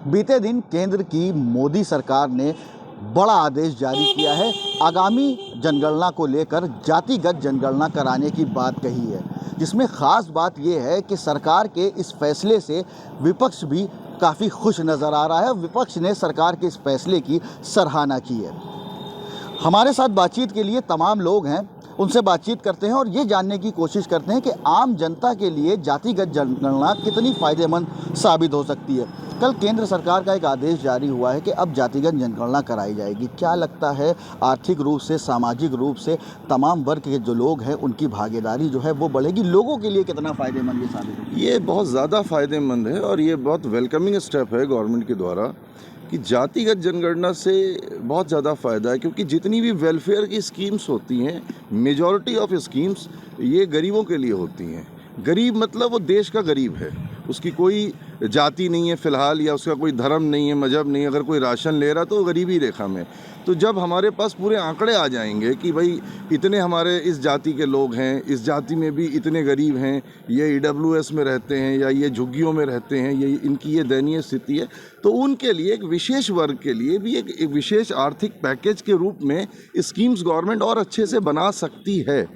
बीते दिन केंद्र की मोदी सरकार ने बड़ा आदेश जारी किया है। आगामी जनगणना को लेकर जातिगत जनगणना कराने की बात कही है, जिसमें ख़ास बात यह है कि सरकार के इस फैसले से विपक्ष भी काफ़ी खुश नज़र आ रहा है। विपक्ष ने सरकार के इस फैसले की सराहना की है। हमारे साथ बातचीत के लिए तमाम लोग हैं, उनसे बातचीत करते हैं और ये जानने की कोशिश करते हैं कि आम जनता के लिए जातिगत जनगणना कितनी फ़ायदेमंद साबित हो सकती है। कल केंद्र सरकार का एक आदेश जारी हुआ है कि अब जातिगत जनगणना कराई जाएगी। क्या लगता है, आर्थिक रूप से, सामाजिक रूप से तमाम वर्ग के जो लोग हैं उनकी भागीदारी जो है वो बढ़ेगी? लोगों के लिए कितना फ़ायदेमंद ये साबित होगा? ये बहुत ज़्यादा फ़ायदेमंद है और ये बहुत वेलकमिंग स्टेप है गवर्नमेंट के द्वारा कि जातिगत जनगणना से बहुत ज़्यादा फ़ायदा है, क्योंकि जितनी भी वेलफेयर की स्कीम्स होती हैं, मेजॉरिटी ऑफ स्कीम्स ये गरीबों के लिए होती हैं। गरीब मतलब वो देश का गरीब है, उसकी कोई जाति नहीं है फ़िलहाल, या उसका कोई धर्म नहीं है, मजहब नहीं है। अगर कोई राशन ले रहा तो वो गरीबी रेखा में। तो जब हमारे पास पूरे आंकड़े आ जाएंगे कि भाई इतने हमारे इस जाति के लोग हैं, इस जाति में भी इतने गरीब हैं, ये EWS में रहते हैं या ये झुग्गियों में रहते हैं, ये इनकी ये दयनीय स्थिति है, तो उनके लिए एक विशेष वर्ग के लिए भी एक विशेष आर्थिक पैकेज के रूप में स्कीम्स गवर्नमेंट और अच्छे से बना सकती है।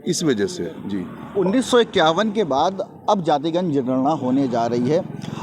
इस वजह से जी 1951 के बाद अब जातिगत जनगणना होने जा रही है।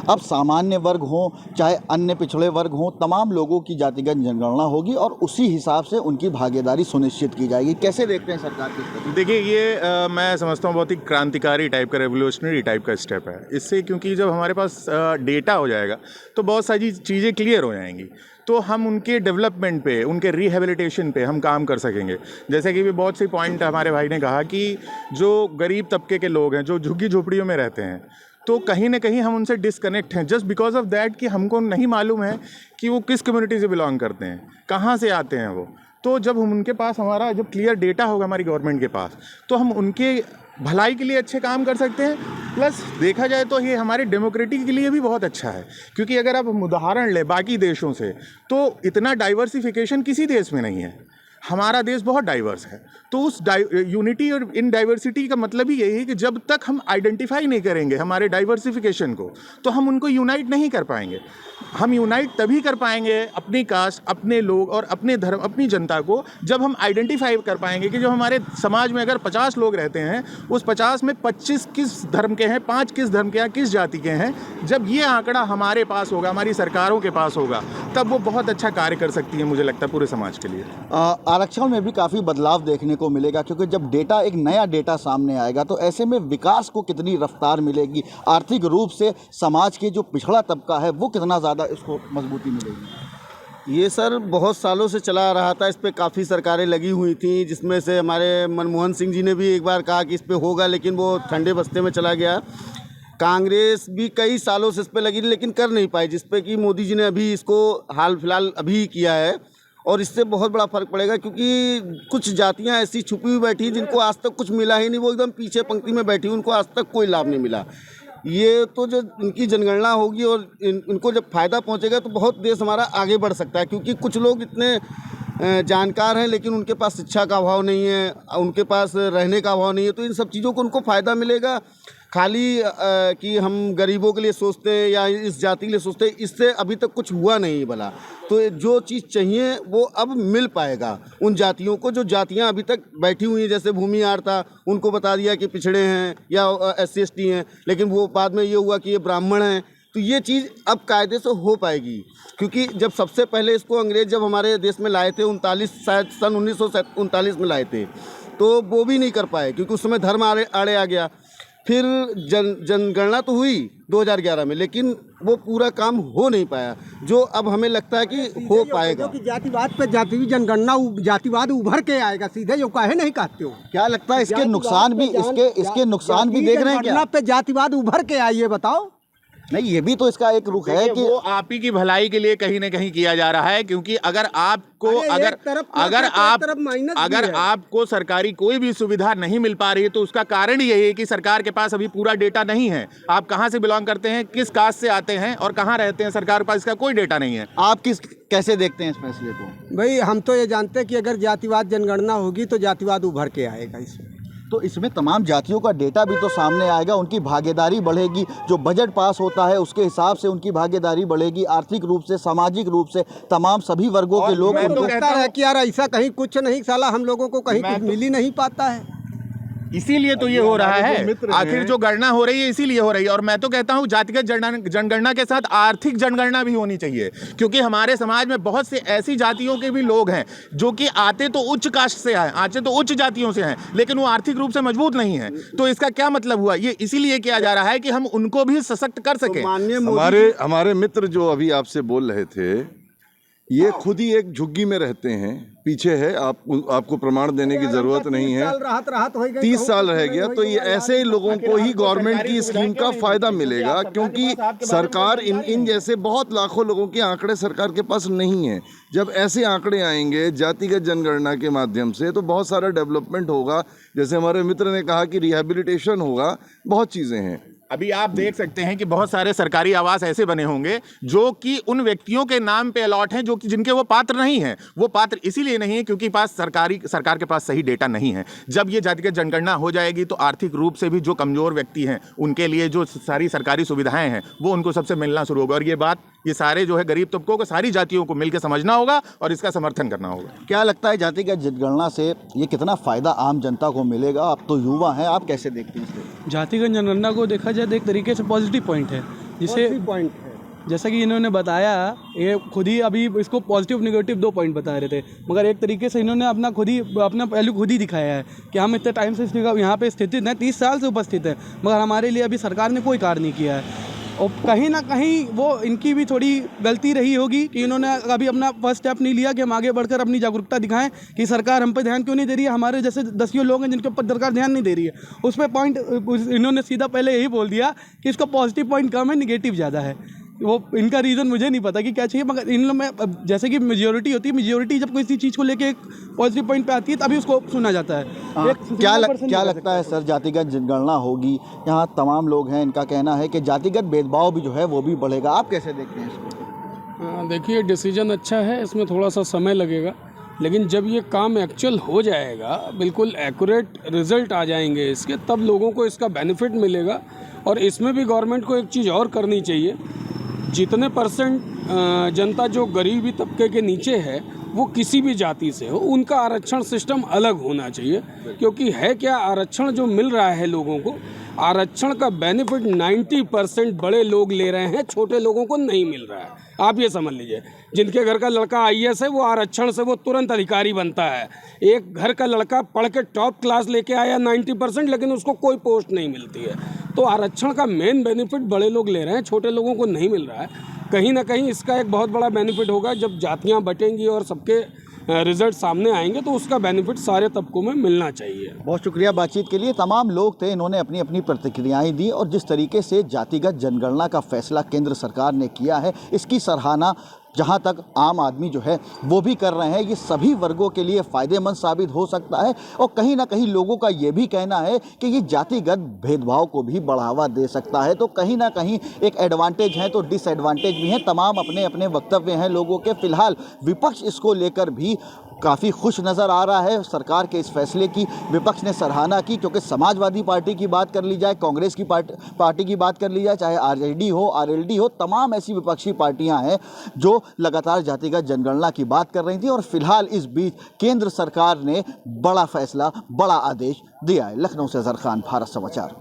अब सामान्य वर्ग हों चाहे अन्य पिछड़े वर्ग हों, तमाम लोगों की जातिगत जनगणना होगी और उसी हिसाब से उनकी भागीदारी सुनिश्चित की जाएगी। कैसे देखते हैं सरकार की? देखिए, ये मैं समझता हूँ बहुत ही क्रांतिकारी टाइप का, रेवोल्यूशनरी टाइप का स्टेप है इससे, क्योंकि जब हमारे पास डेटा हो जाएगा तो बहुत सारी चीज़ें क्लियर हो जाएंगी, तो हम उनके डेवलपमेंट पे, उनके रिहेबिलिटेशन पे हम काम कर सकेंगे। जैसे कि भी बहुत सी पॉइंट हमारे भाई ने कहा कि जो गरीब तबके के लोग हैं, जो झुग्गी झोपड़ियों में रहते हैं, तो कहीं ना कहीं हम उनसे डिस्कनेक्ट हैं जस्ट बिकॉज ऑफ दैट कि हमको नहीं मालूम है कि वो किस कम्युनिटी से बिलोंग करते हैं, कहाँ से आते हैं वो। तो जब हम उनके पास, हमारा जब क्लियर डेटा होगा हमारी गवर्नमेंट के पास, तो हम उनके भलाई के लिए अच्छे काम कर सकते हैं। प्लस देखा जाए तो ये हमारे डेमोक्रेटिक के लिए भी बहुत अच्छा है, क्योंकि अगर आप उदाहरण लें बाकी देशों से, तो इतना डाइवर्सिफिकेशन किसी देश में नहीं है। हमारा देश बहुत डाइवर्स है, तो उस यूनिटी और इन डाइवर्सिटी का मतलब ही यही है कि जब तक हम आइडेंटिफाई नहीं करेंगे हमारे डाइवर्सिफिकेशन को, तो हम उनको यूनाइट नहीं कर पाएंगे। हम यूनाइट तभी कर पाएंगे अपनी कास्ट, अपने लोग और अपने धर्म, अपनी जनता को, जब हम आइडेंटिफाई कर पाएंगे कि जो हमारे समाज में अगर 50 लोग रहते हैं, उस 50 में 25 किस धर्म के हैं, 5 किस धर्म के हैं, किस जाति के हैं। जब ये आंकड़ा हमारे पास होगा, हमारी सरकारों के पास होगा, तब वो बहुत अच्छा कार्य कर सकती है, मुझे लगता है पूरे समाज के लिए। आरक्षण में भी काफ़ी बदलाव देखने को मिलेगा, क्योंकि जब डेटा, एक नया डेटा सामने आएगा, तो ऐसे में विकास को कितनी रफ्तार मिलेगी, आर्थिक रूप से समाज के जो पिछड़ा तबका है वो कितना ज़्यादा इसको मजबूती मिलेगी? ये सर बहुत सालों से चला आ रहा था, इस पे काफ़ी सरकारें लगी हुई थी, जिसमें से हमारे मनमोहन सिंह जी ने भी एक बार कहा कि इस पे होगा, लेकिन वो ठंडे बस्ते में चला गया। कांग्रेस भी कई सालों से इस पे लगी, लेकिन कर नहीं पाई, जिस पे कि मोदी जी ने अभी इसको हाल फिलहाल अभी किया है। और इससे बहुत बड़ा फ़र्क पड़ेगा, क्योंकि कुछ जातियां ऐसी छुपी हुई बैठी हैं जिनको आज तक कुछ मिला ही नहीं, वो एकदम पीछे पंक्ति में बैठी, उनको आज तक कोई लाभ नहीं मिला। ये तो जो इनकी जनगणना होगी और इनको जब फ़ायदा पहुंचेगा तो बहुत देश हमारा आगे बढ़ सकता है, क्योंकि कुछ लोग इतने जानकार हैं लेकिन उनके पास शिक्षा का अभाव नहीं है, उनके पास रहने का अभाव नहीं है, तो इन सब चीज़ों को उनको फ़ायदा मिलेगा। खाली कि हम गरीबों के लिए सोचते हैं या इस जाति के लिए सोचते हैं, इससे अभी तक कुछ हुआ नहीं भला। तो जो चीज़ चाहिए वो अब मिल पाएगा उन जातियों को, जो जातियां अभी तक बैठी हुई हैं। जैसे भूमिहार था, उनको बता दिया कि पिछड़े हैं या SC ST हैं, लेकिन वो बाद में ये हुआ कि ये ब्राह्मण हैं। तो ये चीज़ अब कायदे से हो पाएगी, क्योंकि जब सबसे पहले इसको अंग्रेज़ जब हमारे देश में लाए थे 39, शायद सन 1939 में लाए थे, तो वो भी नहीं कर पाए, क्योंकि उस समय धर्म आड़े आ गया। फिर जनगणना तो हुई 2011 में, लेकिन वो पूरा काम हो नहीं पाया, जो अब हमें लगता है कि हो पाएगा। कि जातिवाद पे जातिवाद उभर के आएगा सीधे, जो काहे नहीं कहते हो? क्या लगता है इसके नुकसान भी, इसके नुकसान भी देख रहे हैं क्या? पे जातिवाद उभर के आइए, बताओ। नहीं, ये भी तो इसका एक रुख है कि वो आप ही की भलाई के लिए कहीं ना कहीं किया जा रहा है, क्योंकि अगर आपको अगर आपको सरकारी कोई भी सुविधा नहीं मिल पा रही है, तो उसका कारण यही है कि सरकार के पास अभी पूरा डेटा नहीं है। आप कहां से बिलोंग करते हैं, किस कास्ट से आते हैं और कहां रहते हैं, सरकार के पास इसका कोई डेटा नहीं है। आप कैसे देखते हैं इस फैसले को? भाई हम तो ये जानते हैं कि अगर जातिवाद जनगणना होगी तो जातिवाद उभर के आएगा इसमें। तो इसमें तमाम जातियों का डेटा भी तो सामने आएगा, उनकी भागीदारी बढ़ेगी, जो बजट पास होता है उसके हिसाब से उनकी भागीदारी बढ़ेगी, आर्थिक रूप से, सामाजिक रूप से, तमाम सभी वर्गों के लोग मैं तो उनको कहता लगता है कि यार ऐसा कहीं कुछ नहीं, साला हम लोगों को कहीं कुछ मिल ही नहीं पाता है। इसीलिए तो ये हो रहा है, आखिर जो गणना हो रही है इसीलिए हो रही है। और मैं तो कहता हूँ जातिगत जनगणना के साथ आर्थिक जनगणना भी होनी चाहिए, क्योंकि हमारे समाज में बहुत से ऐसी जातियों के भी लोग हैं जो कि आते तो उच्च कास्ट से हैं, आते तो उच्च जातियों से हैं, लेकिन वो आर्थिक रूप से मजबूत नहीं है। तो इसका क्या मतलब हुआ? ये इसीलिए किया जा रहा है कि हम उनको भी सशक्त कर सकें। माननीय हमारे मित्र जो अभी आपसे बोल रहे थे, ये खुद ही एक झुग्गी में रहते हैं, पीछे है, आपको प्रमाण देने की जरूरत नहीं है। 30 साल रह गया, तो ये ऐसे ही लोगों को ही गवर्नमेंट की स्कीम का फायदा मिलेगा, क्योंकि सरकार इन जैसे बहुत लाखों लोगों के आंकड़े सरकार के पास नहीं है। जब ऐसे आंकड़े आएंगे जातिगत जनगणना के माध्यम से, तो बहुत सारा डेवलपमेंट होगा। जैसे हमारे मित्र ने कहा कि रिहेबिलिटेशन होगा, बहुत चीज़ें हैं। अभी आप देख सकते हैं कि बहुत सारे सरकारी आवास ऐसे बने होंगे जो कि उन व्यक्तियों के नाम पे अलॉट हैं, जो कि जिनके वो पात्र नहीं हैं। वो पात्र इसीलिए नहीं है क्योंकि सरकार के पास सही डेटा नहीं है। जब ये जातिगत जनगणना हो जाएगी तो आर्थिक रूप से भी जो कमज़ोर व्यक्ति हैं उनके लिए जो सारी सरकारी सुविधाएं हैं वो उनको सबसे मिलना शुरू होगा। और ये बात ये सारे जो है गरीब तबकों को, सारी जातियों को मिलकर समझना होगा और इसका समर्थन करना होगा। क्या लगता है जातिगत जनगणना से ये कितना फ़ायदा आम जनता को मिलेगा? आप तो युवा हैं, आप कैसे देखते हैं इसको? जातिगत जनगणना को देखा जाए तो एक तरीके से पॉजिटिव पॉइंट है, जिसे जैसा कि इन्होंने बताया, ये खुद ही अभी इसको पॉजिटिव नेगेटिव 2 पॉइंट बता रहे थे, मगर एक तरीके से इन्होंने अपना पहलू खुद ही दिखाया है कि हम इतने टाइम से यहाँ पे स्थित हैं, 30 साल से उपस्थित हैं, मगर हमारे लिए अभी सरकार ने कोई कार्य नहीं किया है। और कहीं ना कहीं वो इनकी भी थोड़ी गलती रही होगी कि इन्होंने अभी अपना फर्स्ट स्टेप नहीं लिया कि हम आगे बढ़कर अपनी जागरूकता दिखाएं कि सरकार हम पे ध्यान क्यों नहीं दे रही है, हमारे जैसे दसियों लोग हैं जिनके ऊपर सरकार ध्यान नहीं दे रही है। उस पर पॉइंट इन्होंने सीधा पहले यही बोल दिया कि इसका पॉजिटिव पॉइंट कम है, निगेटिव ज़्यादा है। वो इनका रीज़न मुझे नहीं पता कि क्या चाहिए, मगर इन लोग में जैसे कि मेजोरिटी होती है, मेजोरिटी जब किसी चीज़ को लेके एक पॉजिटिव पॉइंट पे आती है तभी उसको सुना जाता है। क्या लगता है सर, जातिगत जनगणना होगी, यहाँ तमाम लोग हैं, इनका कहना है कि जातिगत भेदभाव भी जो है वो भी बढ़ेगा। आप कैसे देखते हैं इसको? देखिए, डिसीजन अच्छा है, इसमें थोड़ा सा समय लगेगा, लेकिन जब ये काम एक्चुअल हो जाएगा, बिल्कुल एक्यूरेट रिजल्ट आ जाएंगे इसके, तब लोगों को इसका बेनिफिट मिलेगा। और इसमें भी गवर्नमेंट को एक चीज़ और करनी चाहिए, जितने परसेंट जनता जो गरीबी तबके के नीचे है वो किसी भी जाति से हो, उनका आरक्षण सिस्टम अलग होना चाहिए। क्योंकि है क्या, आरक्षण जो मिल रहा है लोगों को, आरक्षण का बेनिफिट 90% बड़े लोग ले रहे हैं, छोटे लोगों को नहीं मिल रहा है। आप ये समझ लीजिए, जिनके घर का लड़का IAS है वो आरक्षण से वो तुरंत अधिकारी बनता है। एक घर का लड़का पढ़ के टॉप क्लास लेके आया 90%, लेकिन उसको कोई पोस्ट नहीं मिलती है। तो आरक्षण का मेन बेनिफिट बड़े लोग ले रहे हैं, छोटे लोगों को नहीं मिल रहा है। कहीं ना कहीं इसका एक बहुत बड़ा बेनिफिट होगा, जब जातियाँ बटेंगी और सबके रिजल्ट सामने आएंगे तो उसका बेनिफिट सारे तबकों में मिलना चाहिए। बहुत शुक्रिया बातचीत के लिए। तमाम लोग थे, इन्होंने अपनी अपनी प्रतिक्रियाएं दी और जिस तरीके से जातिगत जनगणना का फैसला केंद्र सरकार ने किया है, इसकी सराहना जहां तक आम आदमी जो है वो भी कर रहे हैं। ये सभी वर्गों के लिए फ़ायदेमंद साबित हो सकता है और कहीं ना कहीं लोगों का ये भी कहना है कि ये जातिगत भेदभाव को भी बढ़ावा दे सकता है। तो कहीं ना कहीं एक एडवांटेज है तो डिसएडवांटेज भी है। तमाम अपने अपने वक्तव्य हैं लोगों के। फिलहाल विपक्ष इसको लेकर भी काफ़ी खुश नज़र आ रहा है। सरकार के इस फैसले की विपक्ष ने सराहना की, क्योंकि समाजवादी पार्टी की बात कर ली जाए, कांग्रेस की पार्टी की बात कर ली जाए, चाहे RJD हो, RLD हो, तमाम ऐसी विपक्षी पार्टियां हैं जो लगातार जातिगत जनगणना की बात कर रही थी। और फिलहाल इस बीच केंद्र सरकार ने बड़ा फैसला, बड़ा आदेश दिया है। लखनऊ से अजहर खान, भारत समाचार।